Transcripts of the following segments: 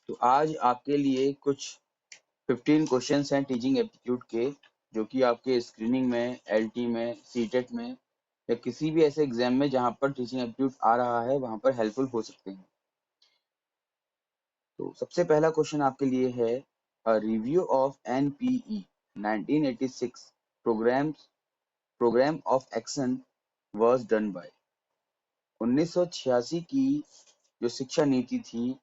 तो आज आपके लिए कुछ 15 क्वेश्चंस हैं टीचिंग एप्टीट्यूड के, जो कि आपके स्क्रीनिंग में, एलटी में, सीटेट में या किसी भी ऐसे एग्जाम में जहां पर टीचिंग एप्टीट्यूड आ रहा है वहां पर हेल्पफुल हो सकते हैं। तो सबसे पहला क्वेश्चन आपके लिए है, a review of NPE 1986 programme of action was done by. 1986 की जो शिक्षा नीति थी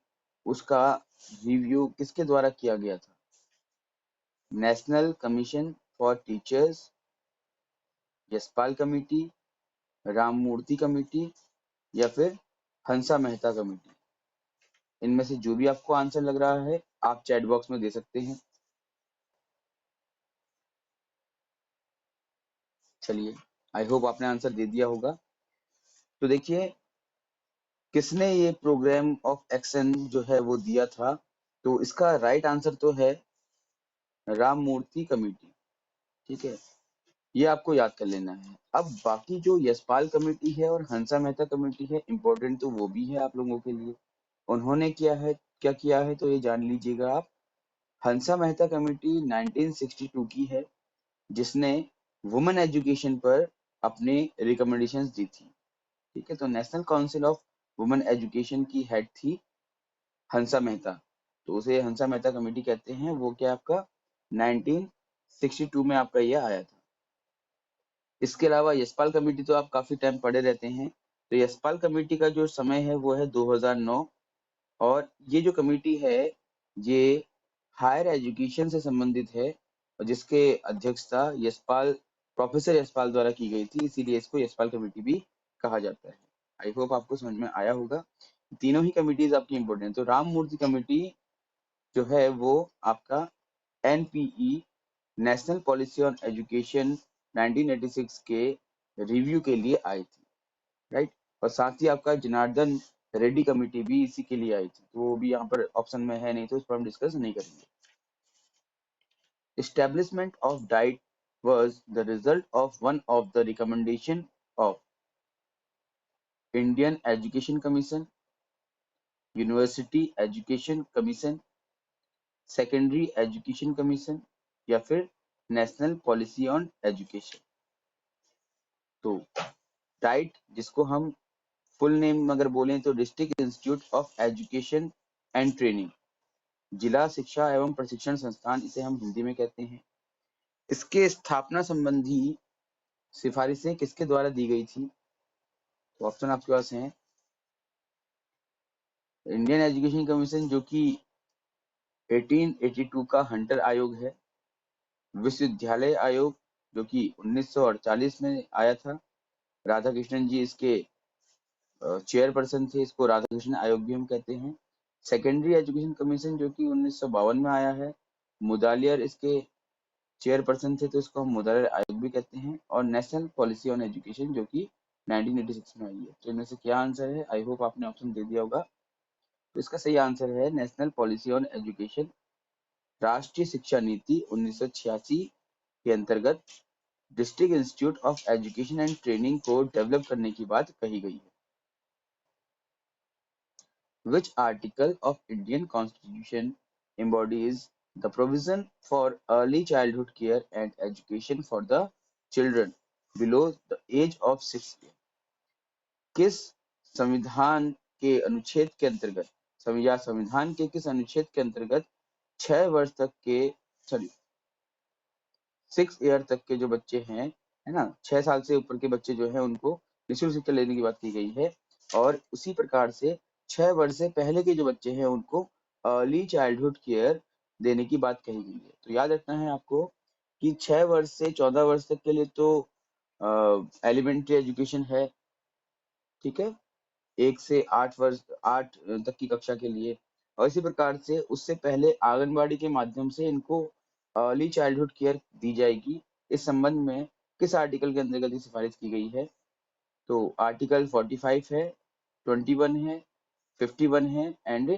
उसका रिव्यू किसके द्वारा किया गया था? National commission for teachers, Yashpal committee, Ramamurti committee या फिर हंसा मेहता कमेटी। इनमें से जो भी आपको आंसर लग रहा है आप चैट बॉक्स में दे सकते हैं। चलिए, आई होप आपने आंसर दे दिया होगा। तो देखिए, किसने ये प्रोग्राम ऑफ एक्शन जो है वो दिया था? तो इसका राइट आंसर तो है राममूर्ति कमेटी। ठीक है, ये आपको याद कर लेना है। अब बाकी जो यशपाल कमेटी है और हंसा मेहता कमेटी है, इंपॉर्टेंट तो वो भी है आप लोगों के लिए। उन्होंने क्या किया है तो ये जान लीजिएगा आप। हंसा मेहता कमेटी 1962 की है, जिसने वुमेन एजुकेशन पर अपने रिकमेंडेशंस दी थी। ठीक है, तो national council of women education की हेड थी हंसा मेहता, तो उसे हंसा मेहता कमेटी कहते हैं। वो क्या आपका 1962 में आपका ये आया था। इसके अलावा यशपाल कमेटी तो आप काफी टाइम पढ़े रहते हैं। तो यशपाल कमेटी का जो समय है वो है 2009, और ये जो कमेटी है ये हायर एजुकेशन से संबंधित है और जिसके अध्यक्षता यशपाल प्रोफेसर यशपाल द्वारा की गई थी, इसीलिए इसको यशपाल कमेटी भी कहा जाता है। आई होप आपको समझ में आया होगा। तीनों ही कमिटीज आपकी इंपॉर्टेंट है। तो राम मूर्ति कमेटी जो है वो आपका NPE national policy on education 1986 के रिव्यू के लिए आई थी, राइट। और साथ ही आपका जनार्दन रेड्डी कमेटी भी इसी के लिए आई थी, तो वो भी यहाँ पर ऑप्शन में है नहीं, तो इस पर हम डिस्कस नहीं करेंगे। Establishment of diet was the result of one of the recommendation of Indian Education Commission, University Education Commission, Secondary Education Commission या फिर नेशनल पॉलिसी ऑन एजुकेशन। तो डाइट, जिसको हम फुल नेम अगर बोलें तो district institute of education and training, जिला शिक्षा एवं प्रशिक्षण संस्थान इसे हम हिंदी में कहते हैं। इसके स्थापना संबंधी सिफारिशें किसके द्वारा दी गई थी? तो ऑप्शन आपके पास हैं, इंडियन एजुकेशन कमीशन जो कि 1882 का हंटर आयोग है, विश्वविद्यालय आयोग जो कि 1948 में आया था, राधाकृष्णन जी इसके चेयरपर्सन थे, इसको राधाकृष्णन आयोग भी हम कहते हैं। सेकेंडरी एजुकेशन कमीशन जो कि 1952 में आया है, मुदालियर इसके चेयरपर्सन थे, तो इसको हम मुदालियर आयोग भी कहते हैं। और नेशनल पॉलिसी ऑन एजुकेशन जो कि 1986 में आई है। तो इनमें से क्या आंसर है? आई होप आपने ऑप्शन दे दिया होगा। तो इसका सही आंसर है नेशनल पॉलिसी ऑन एजुकेशन, राष्ट्रीय शिक्षा नीति 1986 के अंतर्गत district institute of education and training को डेवलप करने की बात कही गई है। Which article of Indian Constitution embodies the provision for early childhood care and education for the children below the age of 6 years? किस संविधान के अनुच्छेद के अंतर्गत, संविधान के किस अनुच्छेद के अंतर्गत 6 वर्ष तक के, सॉरी 6 ईयर तक के जो बच्चे हैं, है ना, 6 साल से ऊपर के बच्चे जो है उनको निःशुल्क शिक्षा लेने की बात की गई है। और उसी प्रकार से 6 वर्ष से पहले के जो बच्चे हैं उनको अर्ली चाइल्डहुड केयर देने की बात कही गई है। तो याद रखना है आपको कि 6 वर्ष से 14 वर्ष तक के लिए तो एलिमेंट्री एजुकेशन है, ठीक है, 1 से 8 तक की कक्षा के लिए। और इसी प्रकार से उससे पहले आंगनबाड़ी के माध्यम से इनको अर्ली चाइल्डहुड केयर दी जाएगी। इस संबंध में किस आर्टिकल के अंतर्गत ये सिफारिश की गई है? तो आर्टिकल 45 है, 21 है, 51 है एंड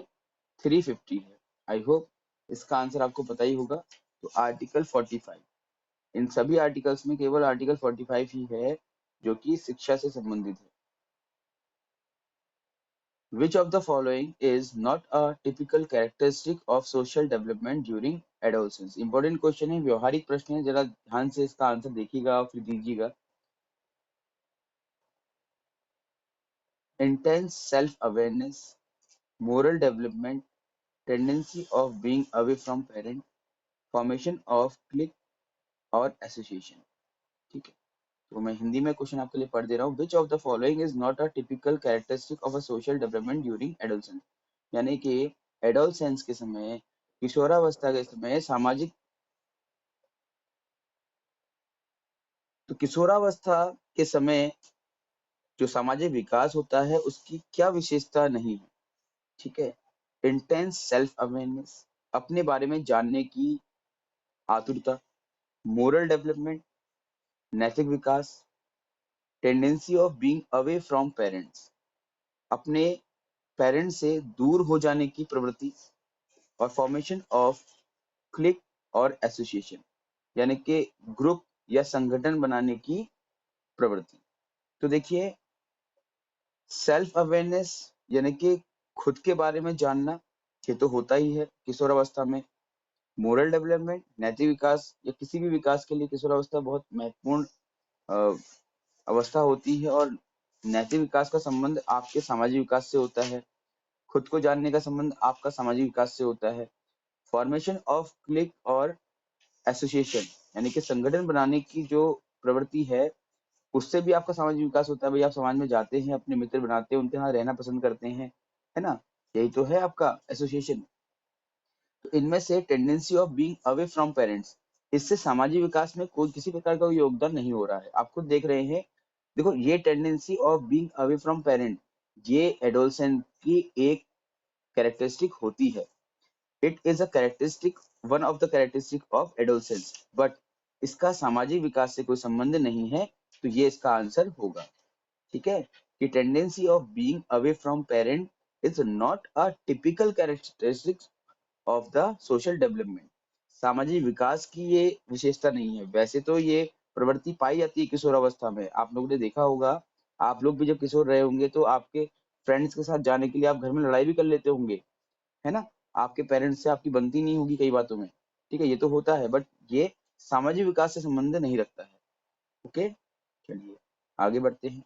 350 है। आई होप इसका आंसर आपको पता ही होगा। तो आर्टिकल 45, इन सभी आर्टिकल्स में केवल आर्टिकल 45 ही है जो कि शिक्षा से संबंधित है। Which of the following is not a typical characteristic of social development during adolescence? Important question है, व्यवहारिक प्रश्न है, जरा ध्यान से इसका आंसर देखिएगा और फिर दीजिएगा। Intense self-awareness, moral development, tendency of being away from parent, formation of clique और association। ठीक है, तो मैं हिंदी में क्वेश्चन आपके लिए पढ़ दे रहा हूँ। Which of the following is not a typical characteristic of a social development during adolescence? यानी कि एडोलसेंस के समय, किशोरावस्था के समय सामाजिक, तो किशोरावस्था के समय जो सामाजिक विकास होता है उसकी क्या विशेषता नहीं है? ठीक है, इंटेंस सेल्फ अवेयरनेस, अपने बारे में जानने की आतुरता, मोरल डेवलपमेंट, नैतिक विकास, tendency of being away from parents, अपने पेरेंट्स से दूर हो जाने की प्रवृत्ति, और फॉर्मेशन ऑफ क्लिक और एसोसिएशन, यानी कि ग्रुप या संगठन बनाने की प्रवृत्ति। तो देखिए, सेल्फ अवेयरनेस यानी कि खुद के बारे में जानना, ये तो होता ही है किशोरावस्था में। मोरल डेवलपमेंट, नैतिक विकास या किसी भी विकास के लिए किशोरावस्था बहुत महत्वपूर्ण अवस्था होती है, और नैतिक विकास का संबंध आपके सामाजिक विकास से होता है। खुद को जानने का संबंध आपका सामाजिक विकास से होता है। फॉर्मेशन ऑफ क्लिक और एसोसिएशन यानी कि संगठन बनाने की जो प्रवृत्ति है, उससे भी आपका सामाजिक विकास होता है। भाई आप समाज में जाते हैं, अपने मित्र बनाते हैं, उनके साथ रहना पसंद करते हैं, है ना, यही तो है आपका एसोसिएशन। तो इनमें से tendency of being away from parents, इससे सामाजिक विकास में कोई किसी प्रकार का योगदान नहीं हो रहा है। आप खुद देख रहे हैं, देखो ये tendency of being away from parent, ये एडोलसेंट की एक कैरेक्टरिस्टिक होती है। It is a characteristic, one of the characteristic of adolescence, but इसका सामाजिक विकास से कोई संबंध नहीं है, तो ये इसका आंसर होगा। ठीक है, कि tendency of being away from parent is not a typical characteristic of the social development, सामाजिक विकास की ये विशेषता नहीं है। वैसे तो ये प्रवृत्ति पाई जाती है किशोरावस्था में, आप लोगों ने देखा होगा, आप लोग भी जब किशोर रहे होंगे तो आपके फ्रेंड्स के साथ जाने के लिए आप घर में लड़ाई भी कर लेते होंगे, है ना, आपके पेरेंट्स से आपकी बनती नहीं होगी कई बातों में। ठीक है, ये तो होता है, बट ये सामाजिक विकास से संबंध नहीं रखता है। ओके, चलिए आगे बढ़ते हैं।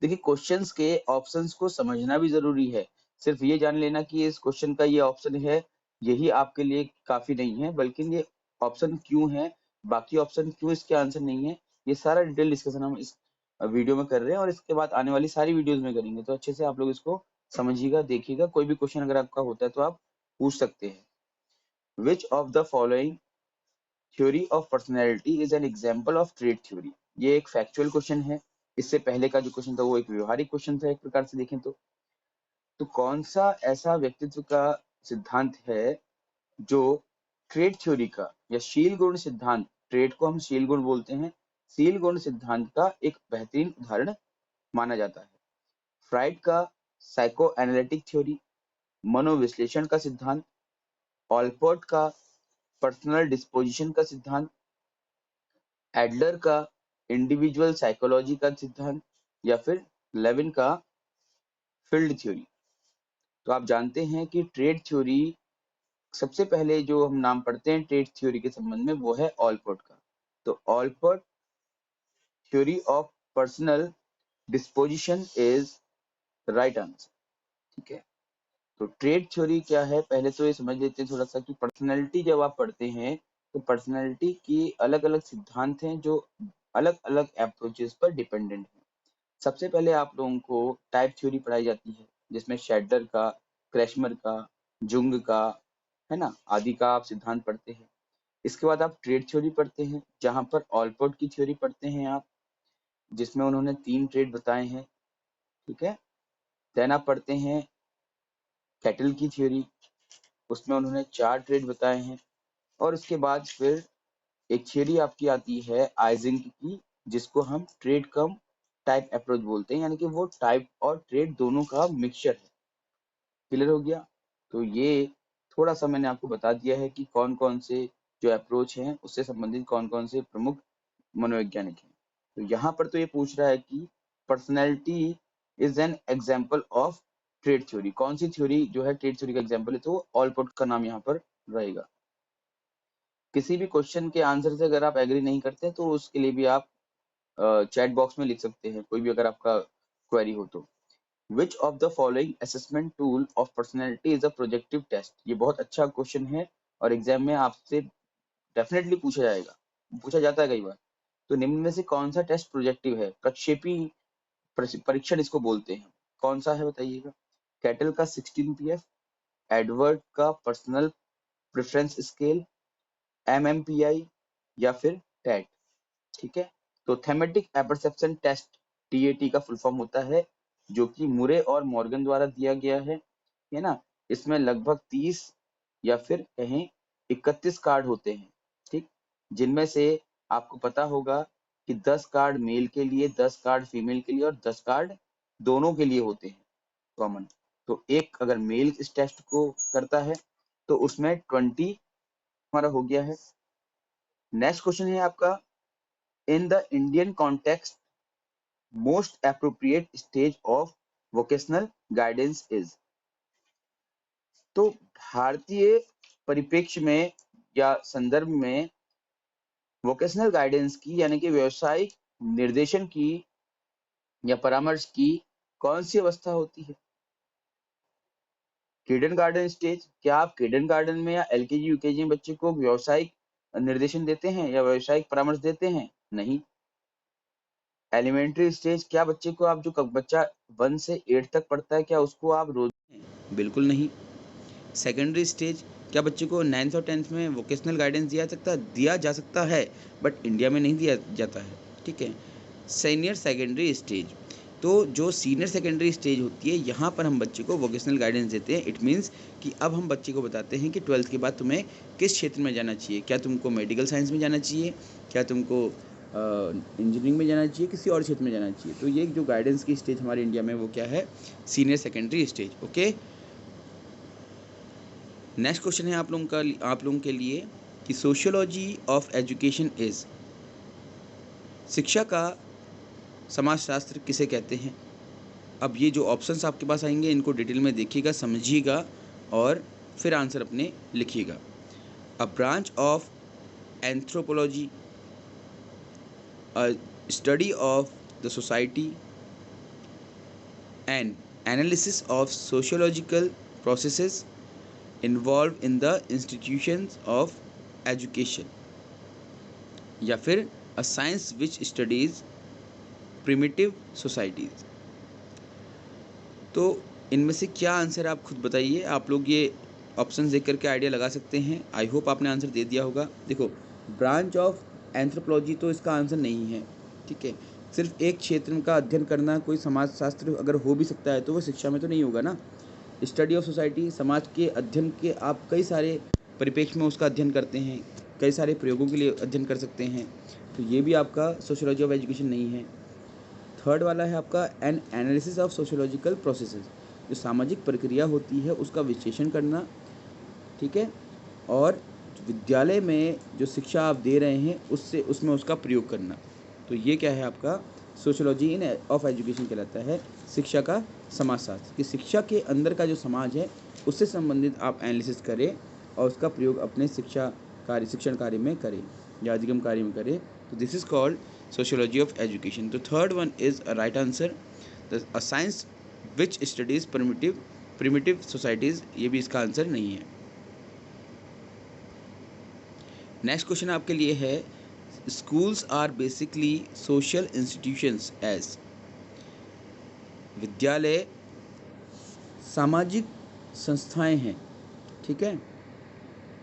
देखिए, क्वेश्चंस के ऑप्शंस को समझना भी जरूरी है। सिर्फ ये जान लेना कि इस क्वेश्चन का ये ऑप्शन है, यही आपके लिए काफी नहीं है, बल्कि ये ऑप्शन क्यों है, बाकी ऑप्शन क्यों इसके आंसर नहीं है, ये सारा डिटेल डिस्कशन हम इस वीडियो में कर रहे हैं, और इसके बाद आने वाली सारी वीडियोस में करेंगे। तो अच्छे से आप लोग इसको समझिएगा, देखिएगा। कोई भी क्वेश्चन अगर आपका होता है तो आप पूछ सकते हैं। विच of the following theory of personality is an example of trait theory? ये एक फैक्चुअल क्वेश्चन है। इससे पहले का जो क्वेश्चन था वो एक व्यवहारिक क्वेश्चन था, एक प्रकार से देखें तो कौन सा ऐसा व्यक्तित्व का सिद्धांत है जो ट्रेट थ्योरी का या शील गुण सिद्धांत, ट्रेट को हम शील गुण बोलते हैं, शील गुण सिद्धांत का एक बेहतरीन उदाहरण माना जाता है? फ्राइड का साइको एनालिटिक थ्योरी, मनोविश्लेषण का सिद्धांत, ऑलपोर्ट का पर्सनल डिस्पोजिशन का सिद्धांत, एडलर का इंडिविजुअल साइकोलॉजी का सिद्धांत, या फिर लेविन का फील्ड थ्योरी? तो आप जानते हैं कि ट्रेड थ्योरी, सबसे पहले जो हम नाम पढ़ते हैं ट्रेड थ्योरी के संबंध में वो है ऑलपोर्ट का। तो Allport theory of personal disposition is right answer. ठीक है, तो ट्रेड थ्योरी क्या है, पहले तो ये समझ लेते हैं थोड़ा सा कि पर्सनैलिटी जब आप पढ़ते हैं तो पर्सनैलिटी की अलग अलग सिद्धांत हैं जो अलग अलग अप्रोचेस पर डिपेंडेंट हैं। सबसे पहले आप लोगों को टाइप थ्योरी पढ़ाई जाती है, जिसमें शेडलर का, क्रैशमर का, जुंग का, है ना, आदि का आप सिद्धांत पढ़ते हैं। इसके बाद आप ट्रेड थ्योरी पढ़ते हैं, जहां पर ऑलपोर्ट की थ्योरी पढ़ते हैं आप, जिसमें उन्होंने 3 ट्रेड बताए हैं। ठीक है, देन आप पढ़ते हैं कैटल की थ्योरी, उसमें उन्होंने 4 ट्रेड बताए हैं। और उसके बाद फिर एक थ्योरी आपकी आती है आइजिंग की, जिसको हम ट्रेड कम टाइप अप्रोच बोलते हैं, यानी कि वो टाइप और ट्रेड दोनों का मिक्सचर है। क्लियर हो गया? तो ये थोड़ा सा मैंने आपको बता दिया है कि कौन कौन से जो अप्रोच हैं उससे संबंधित कौन कौन से प्रमुख मनोवैज्ञानिक हैं। तो यहाँ पर तो ये पूछ रहा है कि personality is an example of trade theory. कौन सी थ्योरी जो है ट्रेड थ्योरी का एग्जांपल है, तो ऑलपोर्ट का नाम यहाँ पर रहेगा। किसी भी क्वेश्चन के आंसर से अगर आप एग्री नहीं करते तो उसके लिए भी आप चैट बॉक्स में लिख सकते हैं, कोई भी अगर आपका क्वेरी हो तो। Which of the following assessment tool of personality is a projective test. ये बहुत अच्छा क्वेश्चन है और एग्जाम में आपसे डेफिनेटली पूछा जाएगा, पूछा जाता है कई बार। तो निम्न में से कौन सा टेस्ट प्रोजेक्टिव है? प्रक्षेपी परीक्षण इसको बोलते हैं। कौन सा है बताइएगा? कैटल का 16 पीएफ, एडवर्ड का पर्सनल प्रेफरेंस स्केल, एमएमपीआई या फिर टेट। ठीक है, तो थेमेटिक एपर्सेप्शन टेस्ट टीएटी का फुल फॉर्म होता है, जो कि मुरे और मॉर्गन द्वारा दिया गया है ना। इसमें लगभग 30 या फिर कहें 31 कार्ड होते हैं, ठीक, जिनमें से आपको पता होगा कि 10 कार्ड मेल के लिए, 10 कार्ड फीमेल के लिए और 10 कार्ड दोनों के लिए होते हैं कॉमन। तो एक अगर मेल इस टेस्ट को करता है तो उसमें 20 हमारा हो गया है। नेक्स्ट क्वेश्चन है आपका, in the Indian context most appropriate stage of vocational guidance is. तो भारतीय परिप्रेक्ष्य में या संदर्भ में वोकेशनल गाइडेंस की यानी कि व्यावसायिक निर्देशन की या परामर्श की कौन सी अवस्था होती है? Kindergarten stage. क्या आप किंडरगार्टन में या एलकेजी यूकेजी में बच्चे को व्यावसायिक निर्देशन देते हैं या व्यावसायिक परामर्श देते हैं? नहीं। एलिमेंट्री स्टेज, क्या बच्चे को आप जो बच्चा 1 से 8 तक पढ़ता है क्या उसको आप रोज? बिल्कुल नहीं। सेकेंडरी स्टेज, क्या बच्चे को 9th और 10th में वोकेशनल गाइडेंस दिया जा सकता है, बट इंडिया में नहीं दिया जाता है, ठीक है। सीनियर सेकेंडरी स्टेज, तो जो सीनियर सेकेंडरी स्टेज होती है यहाँ पर हम बच्चे को वोकेशनल गाइडेंस देते हैं। इट मीन्स कि अब हम बच्चे को बताते हैं कि 12th के बाद तुम्हें किस क्षेत्र में जाना चाहिए, क्या तुमको मेडिकल साइंस में जाना चाहिए, क्या तुमको इंजीनियरिंग में जाना चाहिए, किसी और क्षेत्र में जाना चाहिए। तो ये जो गाइडेंस की स्टेज हमारे इंडिया में वो क्या है? Senior secondary stage. Okay, next question है आप लोगों के लिए कि सोशियोलॉजी ऑफ एजुकेशन इज, शिक्षा का समाजशास्त्र किसे कहते हैं? अब ये जो ऑप्शंस आपके पास आएंगे इनको डिटेल में देखिएगा, समझिएगा और फिर आंसर अपने लिखिएगा। A branch of anthropology, a study of the society, N analysis of sociological processes involve in the institutions of education, या फिर अ science which studies primitive societies. तो इनमें से क्या आंसर आप खुद बताइए। आप लोग ये ऑप्शन देख करके आइडिया लगा सकते हैं। आई होप आपने आंसर दे दिया होगा। देखो, ब्रांच ऑफ एंथ्रोपोलॉजी तो इसका आंसर नहीं है, ठीक है। सिर्फ एक क्षेत्र का अध्ययन करना, कोई समाजशास्त्र अगर हो भी सकता है तो वो शिक्षा में तो नहीं होगा ना। स्टडी ऑफ सोसाइटी, समाज के अध्ययन के आप कई सारे परिप्रेक्ष्य में उसका अध्ययन करते हैं, कई सारे प्रयोगों के लिए अध्ययन कर सकते हैं, तो ये भी आपका सोशियोलॉजी ऑफ एजुकेशन नहीं है। थर्ड वाला है आपका N analysis of sociological processes, जो सामाजिक प्रक्रिया होती है उसका विश्लेषण करना, ठीक है, और विद्यालय में जो शिक्षा आप दे रहे हैं उसमें उसका प्रयोग करना। तो ये क्या है आपका सोशियोलॉजी इन ऑफ एजुकेशन कहलाता है, शिक्षा का समाजशास्त्र, कि शिक्षा के अंदर का जो समाज है उससे संबंधित आप एनालिसिस करें और उसका प्रयोग अपने शिक्षण कार्य में करें या अधिगम कार्य में करें। तो this is called sociology of education. तो third one is a right answer, a science which studies primitive societies, ये भी इसका आंसर नहीं है। नेक्स्ट क्वेश्चन आपके लिए है, schools are basically social institutions as, विद्यालय सामाजिक संस्थाएं हैं, ठीक है।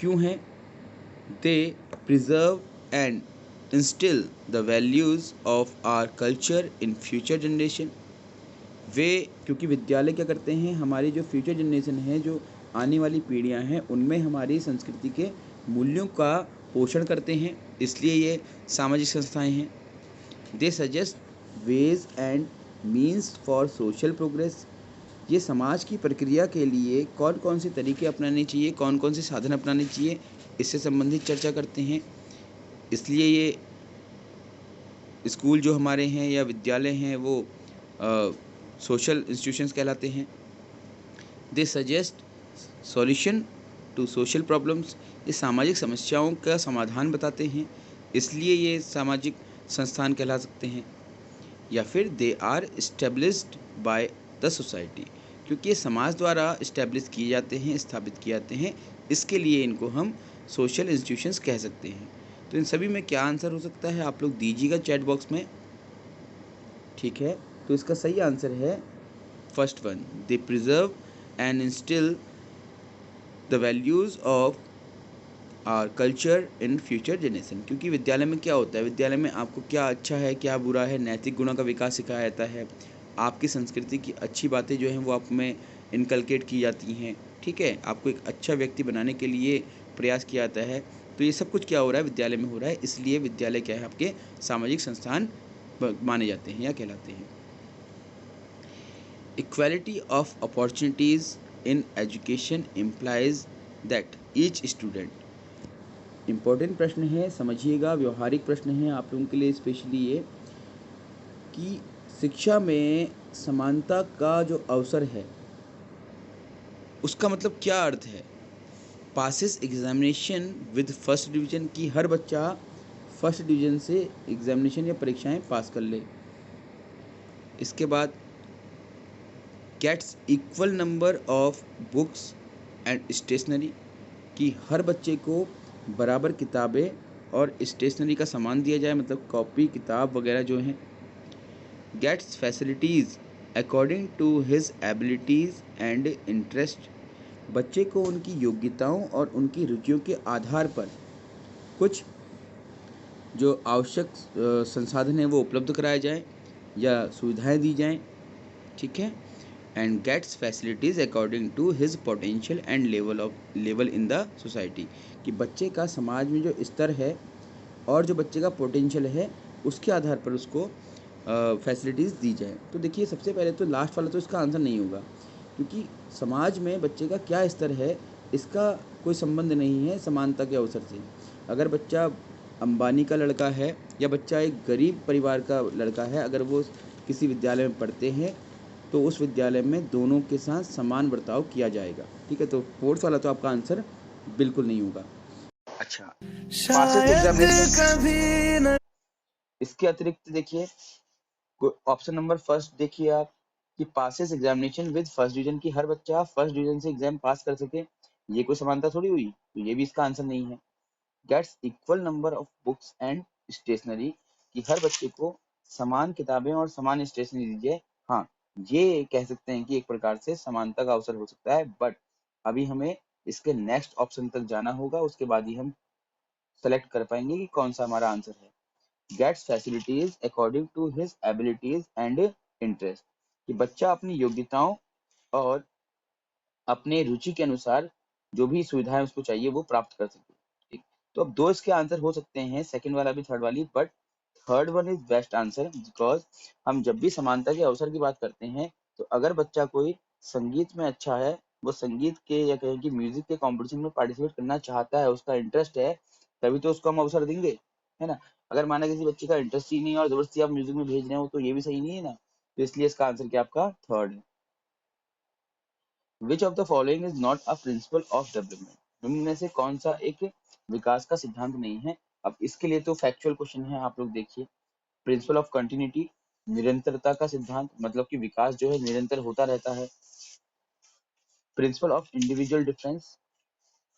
क्यों हैं? They preserve and instil the values of our culture in future generation. वे, क्योंकि विद्यालय क्या करते हैं, हमारी जो फ्यूचर जनरेशन है, जो आने वाली पीढ़ियां हैं, उनमें हमारी संस्कृति के मूल्यों का पोषण करते हैं, इसलिए ये सामाजिक संस्थाएं हैं। They suggest ways and means for social progress, ये समाज की प्रक्रिया के लिए कौन कौन से तरीके अपनाने चाहिए, कौन कौन से साधन अपनाने चाहिए, इससे संबंधित चर्चा करते हैं। इसलिए ये स्कूल जो हमारे हैं या विद्यालय हैं वो सोशल इंस्टीट्यूशंस कहलाते हैं। They suggest solution to social problems, ये सामाजिक समस्याओं का समाधान बताते हैं, इसलिए ये सामाजिक संस्थान कहला सकते हैं। या फिर they are established by the society, क्योंकि ये समाज द्वारा इस्टेब्लिश किए जाते हैं, स्थापित किए जाते हैं, इसके लिए इनको हम सोशल इंस्टीट्यूशंस कह सकते हैं। तो इन सभी में क्या आंसर हो सकता है आप लोग दीजिएगा चैट बॉक्स में। ठीक है, तो इसका सही आंसर है first one, they preserve and instil the values of our culture in future generation. क्योंकि विद्यालय में क्या होता है, विद्यालय में आपको क्या अच्छा है क्या बुरा है, नैतिक गुणों का विकास सिखाया जाता है, आपकी संस्कृति की अच्छी बातें जो हैं वो आप में इनकलकेट की जाती हैं। ठीक है, आपको एक अच्छा व्यक्ति बनाने के लिए प्रयास किया जाता है। तो ये सब कुछ क्या हो रहा है, विद्यालय में हो रहा है, इसलिए विद्यालय क्या है, आपके सामाजिक संस्थान माने जाते हैं या कहलाते हैं। Equality of opportunities in education implies that each student, important प्रश्न है, समझिएगा, व्यवहारिक प्रश्न है आप लोगों के लिए स्पेशली ये, कि शिक्षा में समानता का जो अवसर है उसका मतलब क्या अर्थ है। Passes examination with first division, की हर बच्चा फर्स्ट डिवीजन से एग्जामिनेशन या परीक्षाएं पास कर ले। इसके बाद gets equal number of books and stationery, कि हर बच्चे को बराबर किताबें और स्टेशनरी का सामान दिया जाए, मतलब कॉपी किताब वगैरह जो हैं। Gets facilities according to his abilities and interest, बच्चे को उनकी योग्यताओं और उनकी रुचियों के आधार पर कुछ जो आवश्यक संसाधन हैं वो उपलब्ध कराए जाएँ या सुविधाएं दी जाएं। ठीक है, and gets facilities according to his potential and level in the society, कि बच्चे का समाज में जो स्तर है और जो बच्चे का पोटेंशियल है उसके आधार पर उसको फैसिलिटीज़ दी जाए। तो देखिए, सबसे पहले तो लास्ट वाला तो इसका आंसर नहीं होगा, क्योंकि समाज में बच्चे का क्या स्तर है इसका कोई संबंध नहीं है समानता के अवसर से। अगर बच्चा अंबानी का लड़का है या बच्चा एक गरीब परिवार का लड़का है, अगर वो किसी विद्यालय में पढ़ते हैं तो उस विद्यालय में दोनों के साथ समान बर्ताव किया जाएगा। ठीक है, तो फोर्थ वाला तो आपका आंसर बिल्कुल नहीं होगा। अच्छा, पासिस एग्जामिनेशन, इसके अतिरिक्त देखिए ऑप्शन नंबर फर्स्ट देखिए आप, कि passes examination with first division, की हर बच्चा फर्स्ट डिवीजन से एग्जाम पास कर सके, ये कोई समानता थोड़ी हुई, तो ये भी इसका आंसर नहीं है। Gets equal number of books and stationery, कि हर बच्चे को समान किताबें और समान स्टेशनरी दीजिए। हाँ, ये कह सकते हैं कि एक प्रकार से समानता का अवसर हो सकता है, बट अभी हमें इसके नेक्स्ट ऑप्शन तक जाना होगा, उसके बाद ही हम सेलेक्ट कर पाएंगे कि कौन सा हमारा आंसर है। Gets facilities according to his abilities and interest, कि बच्चा अपनी योग्यताओं और अपने रुचि के अनुसार जो भी सुविधाएं उसको चाहिए वो प्राप्त कर सके। ठीक, तो अब दो इसके आंसर हो सकते हैं, सेकंड वाला भी थर्ड वाली, but third one is best answer, because हम जब भी समानता के अवसर की बात करते हैं तो अगर बच्चा कोई संगीत में अच्छा है, वो संगीत के या कहें कि म्यूजिक के कंपटीशन में पार्टिसिपेट करना चाहता है, उसका इंटरेस्ट है, तभी तो उसको हम अवसर देंगे, है ना। अगर माना किसी बच्चे का इंटरेस्ट ही नहीं है और जबरदस्ती आप म्यूजिक में भेज रहे हो तो ये भी सही नहीं है ना। तो इसलिए इसका आंसर क्या आपका थर्ड है। विच of the following is not a principle of development, निम्न में से कौन सा एक विकास का सिद्धांत नहीं है। अब इसके लिए तो फैक्चुअल क्वेश्चन है, आप लोग देखिए। प्रिंसिपल ऑफ कंटिन्यूटी, निरंतरता का सिद्धांत, मतलब कि विकास जो है निरंतर होता रहता है। प्रिंसिपल ऑफ इंडिविजुअल डिफरेंस,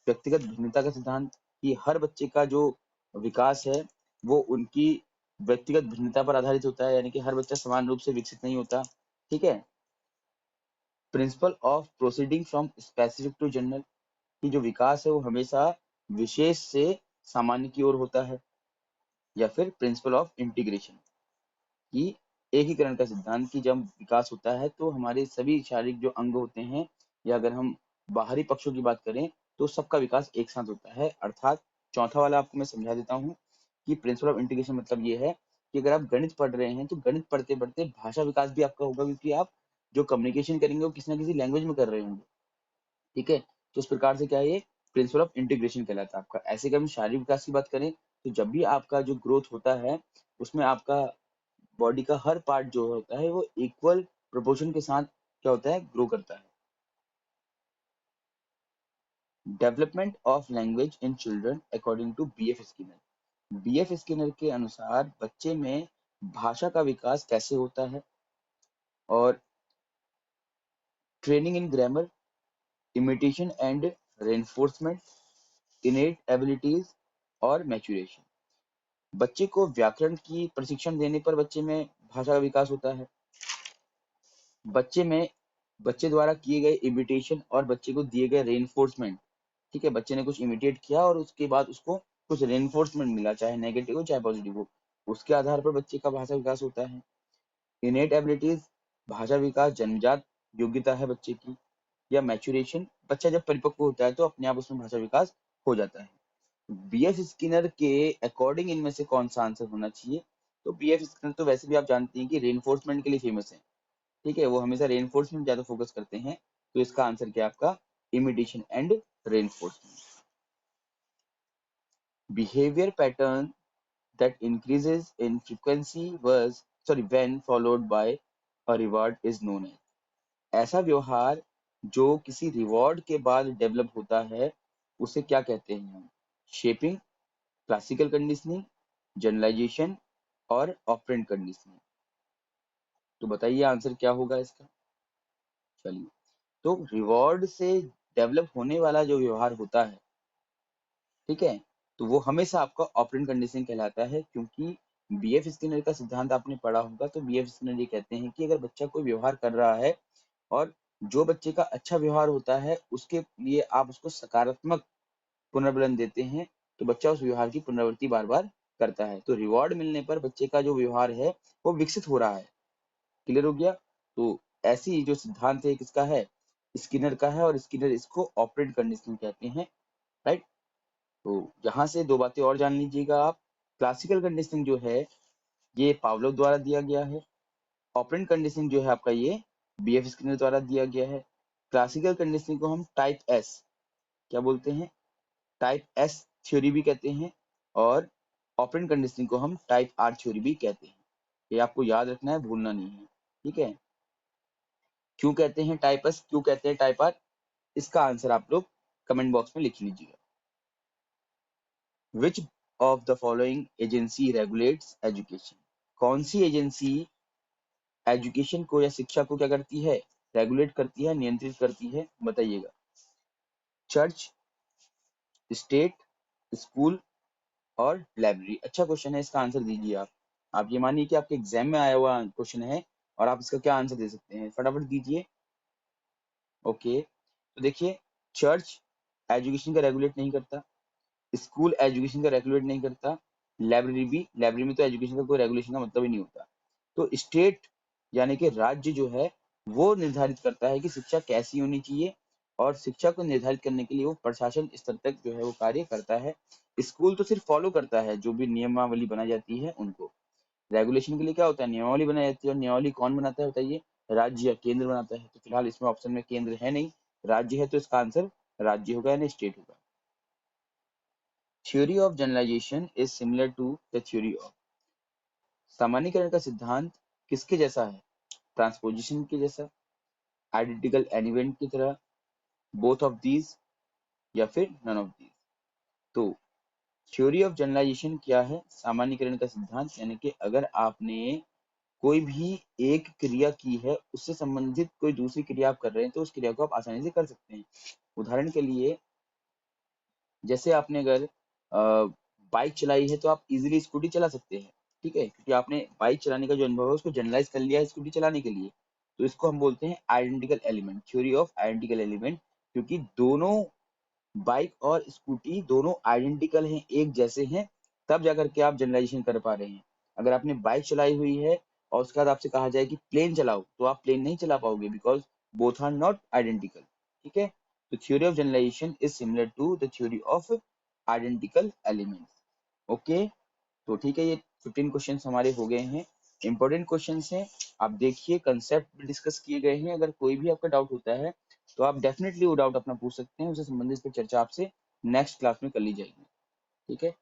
व्यक्तिगत भिन्नता का सिद्धांत, कि हर बच्चे का जो विकास है वो उनकी व्यक्तिगत भिन्नता पर आधारित होता है, यानी कि हर बच्चा समान रूप से विकसित नहीं होता। ठीक है। Principle of proceeding from specific to general, की जो विकास है वो हमेशा विशेष से सामान्य की ओर होता है। या फिर प्रिंसिपल ऑफ इंटीग्रेशन, कि एकीकरण का सिद्धांत, की जब विकास होता है तो हमारे सभी शारीरिक जो अंग होते हैं या अगर हम बाहरी पक्षों की बात करें तो सबका विकास एक साथ होता है। अर्थात चौथा वाला आपको मैं समझा देता हूँ कि प्रिंसिपल ऑफ इंटीग्रेशन मतलब ये है कि अगर आप गणित पढ़ रहे हैं तो गणित पढ़ते पढ़ते भाषा विकास भी आपका होगा, क्योंकि आप जो कम्युनिकेशन करेंगे वो किसी ना किसी लैंग्वेज में कर रहे होंगे। ठीक है, तो इस प्रकार से क्या है, ये प्रिंसिपल ऑफ इंटीग्रेशन कहलाता है आपका। ऐसे कि हम शारीरिक विकास की बात करें तो जब भी आपका जो ग्रोथ होता है उसमें आपका बॉडी का हर पार्ट जो होता है वो इक्वल प्रोपोर्शन के साथ क्या होता है, ग्रो करता है। Development of language in children according to B F Skinner. B F Skinner के अनुसार बच्चे में भाषा का विकास कैसे होता है, और training in grammar, imitation and reinforcement, इनेट abilities और मैच्योरेशन। बच्चे को व्याकरण की प्रशिक्षण देने पर बच्चे में भाषा का विकास होता है। बच्चे द्वारा किए गए इमिटेशन और बच्चे को दिए गए रेनफोर्समेंट, ठीक है, बच्चे ने कुछ इमिटेट किया और उसके बाद उसको कुछ रेनफोर्समेंट मिला, चाहे नेगेटिव हो चाहे पॉजिटिव हो, उसके आधार पर बच्चे का भाषा विकास होता है। इनेट एबिलिटीज, भाषा विकास जन्मजात योग्यता है बच्चे की। या मैच्योरेशन, बच्चा जब परिपक्व होता है तो अपने आप उसमें भाषा विकास हो जाता है। बीएफ स्किनर के अकॉर्डिंग इनमें से कौन सा आंसर होना चाहिए? तो बीएफ स्किनर तो वैसे भी आप जानते हैं कि रेनफोर्समेंट के लिए फेमस है, ठीक है, वो हमेशा रेनफोर्समेंट ज्यादा फोकस करते हैं, तो इसका आंसर क्या आपका imitation and reinforcement. Behaviour pattern that increases in frequency was when followed by a reward is known as। ऐसा व्यवहार जो किसी रिवॉर्ड के बाद डेवलप होता है उसे क्या कहते हैं हम? शेपिंग, क्लासिकल कंडीशनिंग, जनरलाइजेशन और ऑपरेंट कंडीशनिंग। तो बताइए आंसर क्या होगा इसका? चलिए, तो रिवॉर्ड से डेवलप होने वाला जो व्यवहार होता है, ठीक है, तो वो हमेशा आपका ऑपरेंट कंडीशनिंग कहलाता है, क्योंकि बीएफ स्किनर का सिद्धांत आपने पढ़ा होगा। तो बीएफ स्किनर ये कहते हैं कि अगर बच्चा कोई व्यवहार कर रहा है और जो बच्चे का अच्छा व्यवहार होता है उसके लिए आप उसको सकारात्मक पुनर्बलन देते हैं, तो बच्चा उस व्यवहार की पुनरावृत्ति बार बार करता है। तो रिवॉर्ड मिलने पर बच्चे का जो व्यवहार है वो विकसित हो रहा है। क्लियर हो गया? तो ऐसी जो सिद्धांत है किसका है? स्किनर का है, और स्किनर इसको ऑपरेंट कंडीशनिंग कहते हैं, राइट। तो यहाँ से दो बातें और जान लीजिएगा आप। क्लासिकल कंडीशनिंग जो है ये पावलोव द्वारा दिया गया है। ऑपरेंट कंडीशनिंग जो है आपका ये बीएफ स्किनर द्वारा दिया गया है। क्लासिकल कंडीशनिंग को हम टाइप एस क्या बोलते हैं? टाइप एस थ्योरी भी कहते हैं, और ऑपरेंट कंडीशनिंग को हम टाइप आर थ्योरी भी कहते हैं। ये आपको याद रखना है, भूलना नहीं है, ठीक है। क्यों कहते हैं टाइप एस, क्यों कहते हैं टाइप आर, इसका आंसर आप लोग कमेंट बॉक्स में लिख लीजिएगा। विच of the following agency regulates education? कौन सी एजेंसी एजुकेशन को या शिक्षा को क्या करती है? रेगुलेट करती है, नियंत्रित करती है, बताइएगा। चर्च, स्टेट, स्कूल और लाइब्रेरी। अच्छा क्वेश्चन है, इसका आंसर दीजिए आप ये मानिए कि आपके एग्जाम में आया हुआ क्वेश्चन है और आप इसका क्या आंसर दे सकते हैं, फटाफट दीजिए। ओके, तो देखिए, चर्च एजुकेशन का रेगुलेट नहीं करता, स्कूल एजुकेशन का रेगुलेट नहीं करता, लाइब्रेरी में तो एजुकेशन का कोई रेगुलेशन का मतलब ही नहीं होता। तो स्टेट यानी कि राज्य जो है वो निर्धारित करता है कि शिक्षा कैसी होनी चाहिए, और शिक्षा को निर्धारित करने के लिए वो प्रशासन स्तर तक जो है वो कार्य करता है। स्कूल तो सिर्फ फॉलो करता है, जो भी नियमावली बनाई जाती है उनको। रेगुलेशन के लिए क्या होता है? नियमावली बनाई जाती है, और नियमावली कौन बनाता है बताइए? राज्य या केंद्र बनाता है। तो फिलहाल इसमें ऑप्शन में केंद्र है नहीं, राज्य है, तो इसका आंसर राज्य होगा यानी स्टेट होगा। Theory of generalisation is similar to the theory of. सामान्यीकरण का सिद्धांत किसके जैसा है? ट्रांसपोजिशन के जैसा, आइडेंटिकल एलिमेंट की तरह, बोथ ऑफ दीज, या फिर नन ऑफ दीज। तो थ्योरी ऑफ जनरलाइजेशन क्या है? सामान्यीकरण का सिद्धांत, यानी कि अगर आपने कोई भी एक क्रिया की है उससे संबंधित कोई दूसरी क्रिया आप कर रहे हैं तो उस क्रिया को आप आसानी से कर सकते हैं। उदाहरण के लिए, जैसे आपने अगर बाइक चलाई है तो आप इजीली स्कूटी चला सकते हैं, ठीक है, क्योंकि आपने बाइक चलाने का जो अनुभव है उसको जनरलाइज कर लिया है स्कूटी चलाने के लिए। तो इसको हम बोलते हैं identical element, theory of identical element, क्योंकि दोनों बाइक और स्कूटी दोनों आइडेंटिकल हैं, एक जैसे हैं, तब जाकर के आप जनरलाइजेशन कर पा रहे हैं। अगर आपने बाइक चलाई हुई है और उसके बाद आपसे कहा जाए कि प्लेन चलाओ, तो आप प्लेन नहीं चला पाओगे, because both are not identical, ठीक है। तो theory of generalisation is similar to the theory of identical elements. Okay, तो ठीक है, ये 15 क्वेश्चन हमारे हो गए हैं, इंपॉर्टेंट क्वेश्चन हैं। आप देखिए, कंसेप्ट भी डिस्कस किए गए हैं। अगर कोई भी आपका डाउट होता है तो आप डेफिनेटली वो डाउट अपना पूछ सकते हैं, उससे संबंधित चर्चा आपसे नेक्स्ट क्लास में कर ली जाएगी, ठीक है।